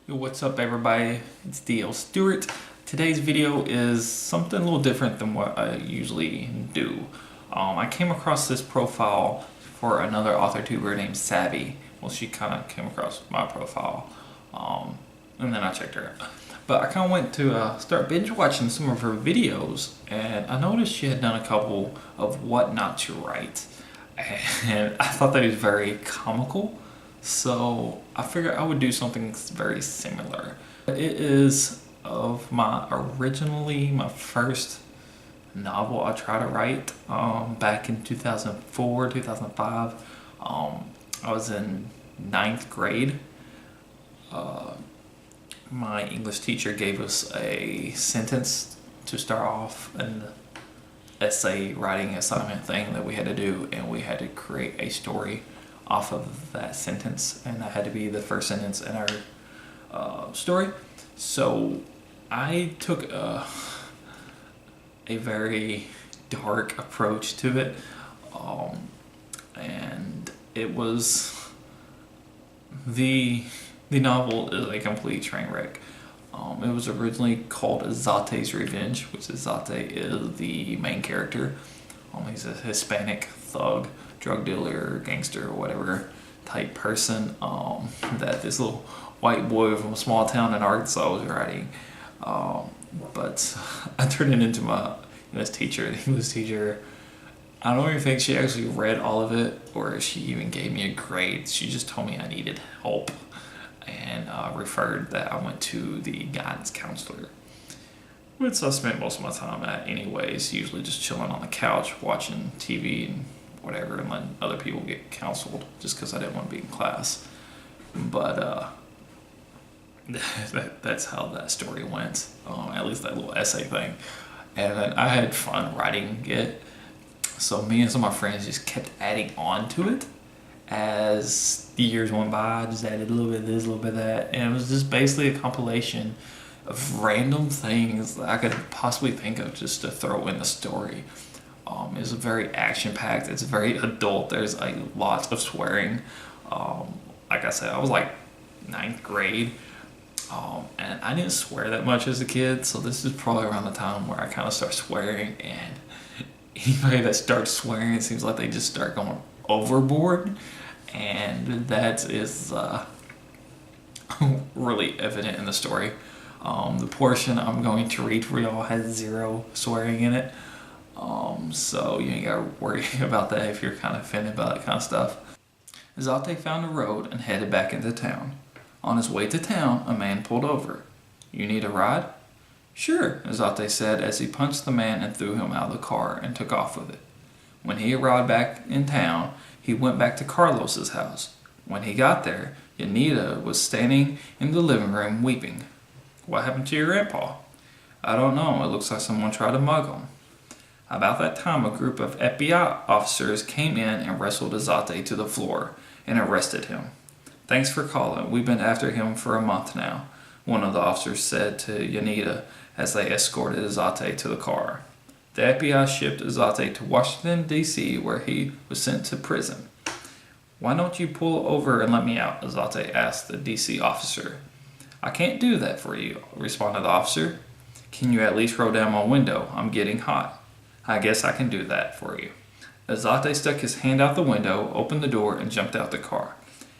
Yo, what's up everybody? It's D.L. Stewart. Today's video is something a little different than what I usually do. I came across this profile for another author tuber named Savvy. Well, she kind of came across my profile, and then I checked her out. But I kind of went to start binge watching some of her videos, and I noticed she had done a couple of what not to write. And I thought that was very comical. So I figured I would do something very similar. It is of my first novel I tried to write back in 2004, 2005. I was in ninth grade. My English teacher gave us a sentence to start off an essay writing assignment thing that we had to do, and we had to create a story off of that sentence, and that had to be the first sentence in our story. So I took a very dark approach to it, and it was the novel is a complete train wreck. It was originally called Zate's Revenge, which Zate is the main character. He's a Hispanic thug, drug dealer, gangster, or whatever type person that this little white boy from a small town in Arkansas was writing. But I turned it into my English teacher. The English teacher, I don't even think she actually read all of it, or she even gave me a grade. She just told me I needed help, and referred that I went to the guidance counselor, which I spent most of my time at anyways, usually just chilling on the couch watching TV and whatever, and letting other people get counseled just because I didn't want to be in class. But that's how that story went, at least that little essay thing. And then I had fun writing it, so me and some of my friends just kept adding on to it as the years went by. I just added a little bit of this, a little bit of that, and it was just basically a compilation of random things that I could possibly think of just to throw in the story. It's very action-packed. It's very adult. There's a lot of swearing. Like I said, I was like ninth grade, and I didn't swear that much as a kid, so this is probably around the time where I kind of start swearing, and anybody that starts swearing, it seems like they just start going overboard, and that is really evident in the story. The portion I'm going to read for y'all has zero swearing in it, so you ain't gotta worry about that if you're kind of offended by that kind of stuff. Zate found a road and headed back into town. On his way to town, a man pulled over. "You need a ride?" "Sure," Zate said as he punched the man and threw him out of the car and took off with it. When he arrived back in town, he went back to Carlos's house. When he got there, Yanita was standing in the living room weeping. "What happened to your grandpa?" "I don't know. It looks like someone tried to mug him." About that time, a group of FBI officers came in and wrestled Zate to the floor and arrested him. "Thanks for calling. We've been after him for a month now," one of the officers said to Yanita as they escorted Zate to the car. The FBI shipped Zate to Washington, D.C., where he was sent to prison. "Why don't you pull over and let me out?" Zate asked the D.C. officer. "I can't do that for you," responded the officer. "Can you at least roll down my window? I'm getting hot." "I guess I can do that for you." Zate stuck his hand out the window, opened the door, and jumped out the car.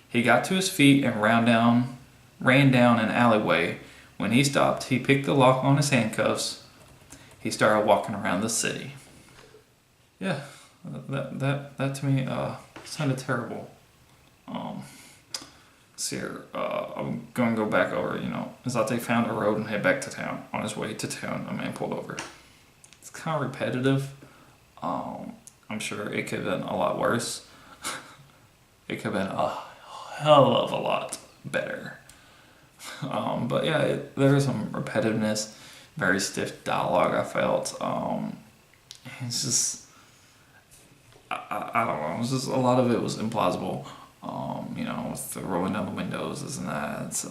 He got to his feet and ran down an alleyway. When he stopped, he picked the lock on his handcuffs. He started walking around the city. Yeah, that to me sounded terrible. See here, I'm going to go back over, Zate found a road and head back to town. On his way to town, a man pulled over. It's kind of repetitive. I'm sure it could have been a lot worse. It could have been a hell of a lot better. But yeah, there is some repetitiveness, very stiff dialogue, I felt. It's just, I don't know, it's just a lot of it was implausible. With the rolling down the windows, this and that.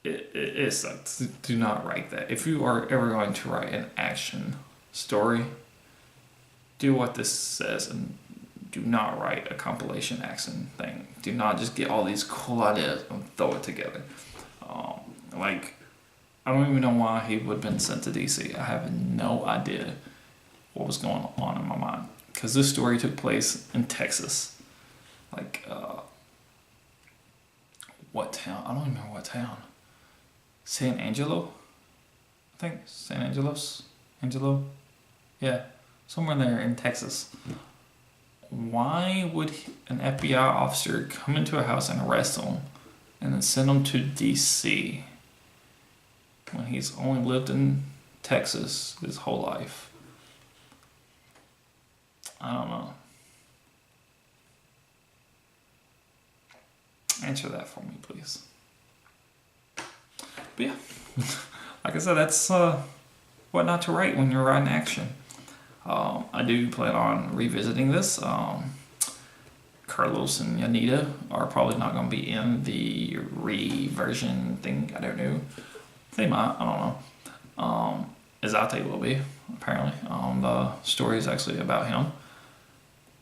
It sucks. Do not write that. If you are ever going to write an action story, do what this says and do not write a compilation action thing. Do not just get all these cool ideas and throw it together. Like, I don't even know why he would have been sent to DC. I have no idea what was going on in my mind. Because this story took place in Texas. Like, what town? I don't even remember what town. San Angelo? I think San Angelos? Angelo? Yeah, somewhere there in Texas. Why would an FBI officer come into a house and arrest him and then send him to DC when he's only lived in Texas his whole life? I don't know. Answer that for me, please. But yeah, like I said, that's what not to write when you're writing action. I do plan on revisiting this. Carlos and Anita are probably not going to be in the reversion thing. I don't know. They might. I don't know. Izate will be, apparently. The story is actually about him.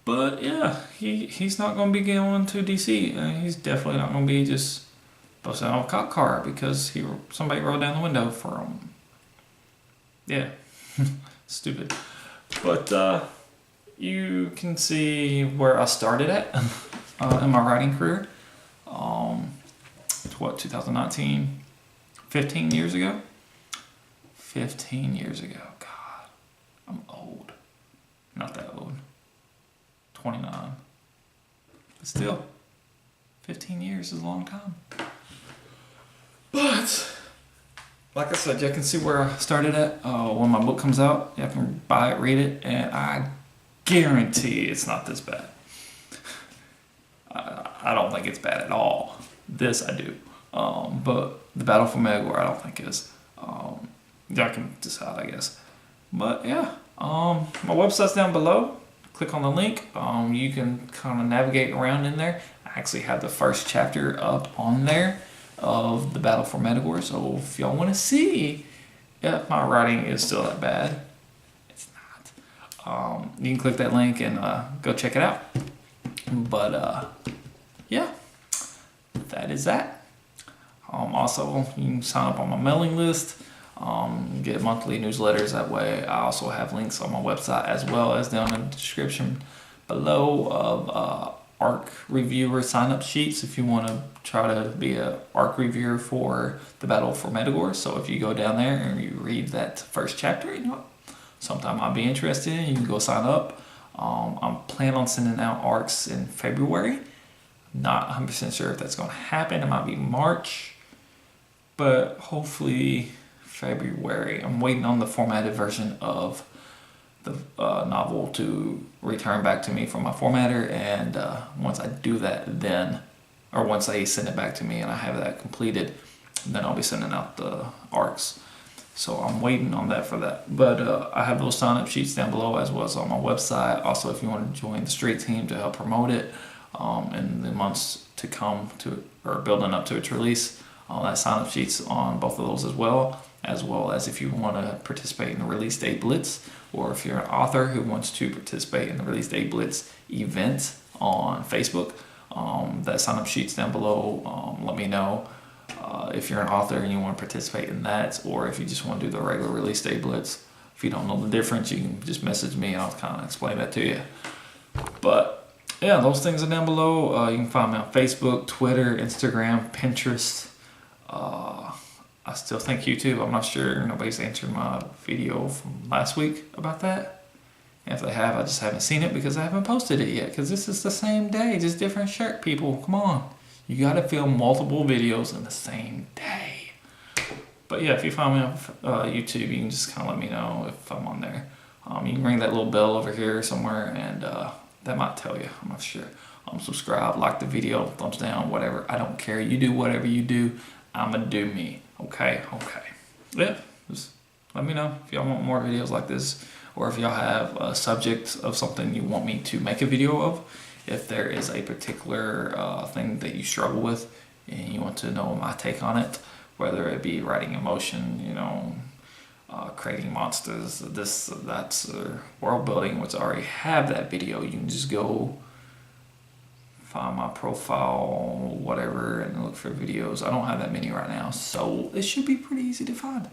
But yeah, he's not going to be going to DC. He's definitely not going to be just busting out a cop car because somebody rolled down the window for him. Yeah, stupid. But you can see where I started at in my writing career. 2019? 15 years ago? 15 years ago. God, I'm old. Not that old. 29. But still, 15 years is a long time. But, like I said, you can see where I started at. When my book comes out, you can buy it, read it, and I guarantee it's not this bad. I don't think it's bad at all. This I do. But The Battle for Megawar I don't think is. Y'all can decide, I guess. But yeah, my website's down below. Click on the link. You can kind of navigate around in there. I actually have the first chapter up on there of The Battle for Megawar. So if y'all want to see if my writing is still that bad, it's not. You can click that link and go check it out. But yeah, that is that. Also, you can sign up on my mailing list, get monthly newsletters that way. I also have links on my website as well as down in the description below of ARC reviewer sign-up sheets if you want to try to be an ARC reviewer for The Battle for Megawar. So if you go down there and you read that first chapter, you know, sometime I'll be interested in, you can go sign up. I'm planning on sending out ARCs in February. Not 100% sure if that's going to happen. It might be March, but hopefully February. I'm waiting on the formatted version of the novel to return back to me from my formatter, and once I do that, once they send it back to me and I have that completed, then I'll be sending out the ARCs. So I'm waiting on that for that. But I have those sign-up sheets down below as well as on my website. Also, if you want to join the Straight team to help promote it in the months to come or building up to its release, that sign-up sheets on both of those as well as if you want to participate in the Release Date Blitz, or if you're an author who wants to participate in the Release Date Blitz event on Facebook. That sign-up sheet's down below. Let me know if you're an author and you want to participate in that, or if you just want to do the regular Release Date Blitz. If you don't know the difference, you can just message me and I'll kind of explain that to you. But yeah, those things are down below. You can find me on Facebook, Twitter, Instagram, Pinterest. I still think YouTube. I'm not sure. Nobody's answered my video from last week about that. And if they have, I just haven't seen it because I haven't posted it yet. Because this is the same day, just different shirt, people. Come on. You got to film multiple videos in the same day. But yeah, if you find me on YouTube, you can just kind of let me know if I'm on there. You can ring that little bell over here somewhere, and that might tell you. I'm not sure. Subscribe, like the video, thumbs down, whatever. I don't care. You do whatever you do. I'm going to do me. Okay. Yeah, just let me know if y'all want more videos like this, or if y'all have a subject of something you want me to make a video of. If there is a particular thing that you struggle with and you want to know my take on it, whether it be writing emotion, creating monsters, that's world building, which I already have that video. You can just go find my profile, whatever, and look for videos. I don't have that many right now, so it should be pretty easy to find.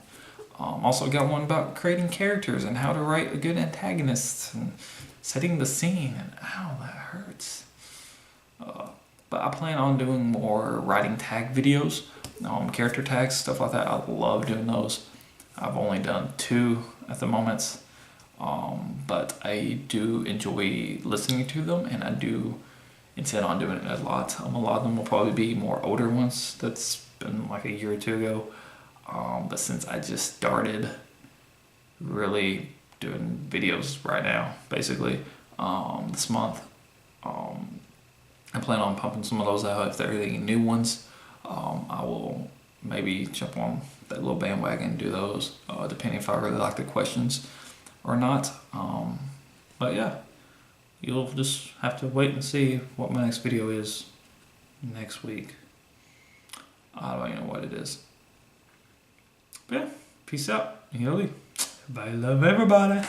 Also got one about creating characters and how to write a good antagonist and setting the scene. And ow, that hurts. But I plan on doing more writing tag videos, character tags, stuff like that. I love doing those. I've only done 2 at the moment, but I do enjoy listening to them, and I do intend on doing it a lot. A lot of them will probably be more older ones. That's been like a year or 2 ago. But since I just started really doing videos right now, basically, this month, I plan on pumping some of those out. If there are any new ones, I will maybe jump on that little bandwagon and do those, depending if I really like the questions or not. But yeah, you'll just have to wait and see what my next video is next week. I don't even know what it is. But yeah, peace out. Bye, love everybody.